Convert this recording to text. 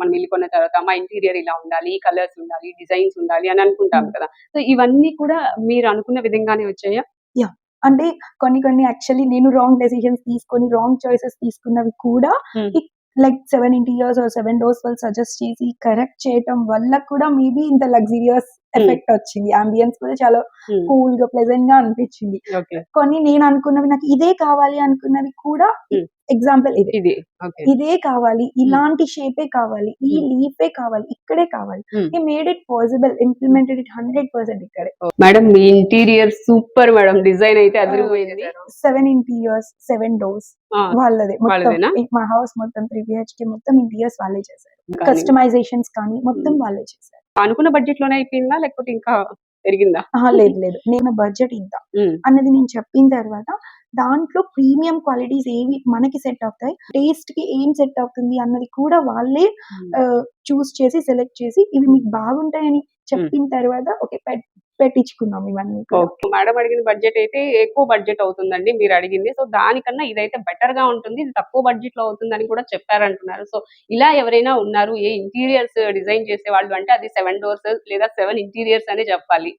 మనం ఇల్లు కొన్న తర్వాత మా ఇంటీరియర్ ఇలా ఉండాలి, ఈ కలర్స్ ఉండాలి, డిజైన్స్ ఉండాలి అని అనుకుంటాం కదా! సో, ఇవన్నీ కూడా మీరు అనుకున్న విధంగానే వచ్చాయా? యాహ్! అంటే కొన్ని యాక్చువల్లీ నేను రాంగ్ డెసిషన్స్ తీసుకొని, రాంగ్ చాయిసెస్ తీసుకున్నవి కూడా హ్మ్. లైక్ 7 ఇంటీరియర్స్ ఆర్ 7 డోర్స్ వాళ్ళు సజెస్ట్ చేసి కరెక్ట్ చేయటం వల్ల కూడా మేబీ ఇంత లగ్జూరియస్ ఎఫెక్ట్ వచ్చింది. యాంబియన్స్ కూడా చాలా హ్మ్. కూల్‌గా, ప్లెజెంట్‌గా అనిపించింది. ఓకే. కొన్ని నేను అనుకున్నవి నాకు ఇదే కావాలి అనుకున్నవి కూడా హ్మ్. ఎగ్జాంపుల్ ఇదే. ఇది. ఓకే. ఇదే కావాలి, ఇలాంటి షేపే కావాలి, ఈ హ్మ్. లీఫే కావాలి, ఇక్కడే కావాలి. హ్మ్. హి made it possible, implemented it 100% ఇక్కడే. మేడం మీ ఇంటీరియర్ సూపర్ మేడం. డిజైన్ అయితే అదిరిపోయింది. 7 ఇంటీరియర్స్, 7 డోర్స్ ఆ! వాళ్ళదే మొత్తం. వాళ్ళదేనా? మా హౌస్ మొత్తం 3 బిహెచ్‌కే మొత్తం ఇంటీరియర్స్ వాళ్ళే చేశారు. కానీ కస్టమైజేషన్స్ కానీ మొత్తం వాళ్ళే చేశారు. అనుకున్న బడ్జెట్‌లోనే అయిపోయిందా? లేకపోతే ఇంకా పెరిగిందా? అహా! లేదు లేదు. నేను బడ్జెట్ ఇంత హ్మ్. అన్నది నేను చెప్పిన తర్వాత దాంట్లో ప్రీమియం క్వాలిటీస్ ఏవి మనకి సెట్ అవుతాయి, టేస్ట్‌కి ఏం సెట్ అవుతుంది అన్నది కూడా వాళ్ళే హ్మ్. చూజ్ చేసి, సెలెక్ట్ చేసి ఇవి మీకు బాగుంటాయని చెప్పిన తర్వాత ఓకే. పెట్టించుకున్నాం ఇవన్నీ కూడా. ఓకే. మేడం అడిగిన బడ్జెట్ అయితే ఎక్కువ బడ్జెట్ అవుతుందండి మీరడిగింది. సో, దానికన్నా ఇదైతే బెటర్‌గా ఉంటుంది. ఇది తక్కువ బడ్జెట్‌లో అవుతుందని కూడా చెప్పారంటున్నారు. సో, ఇలా ఎవరైనా ఉన్నారు ఇంటీరియర్స్ డిజైన్ చేసేవాళ్ళు అంటే అది 7 డోర్స్ లేదా 7 ఇంటీరియర్స్ అనే చెప్పాలి.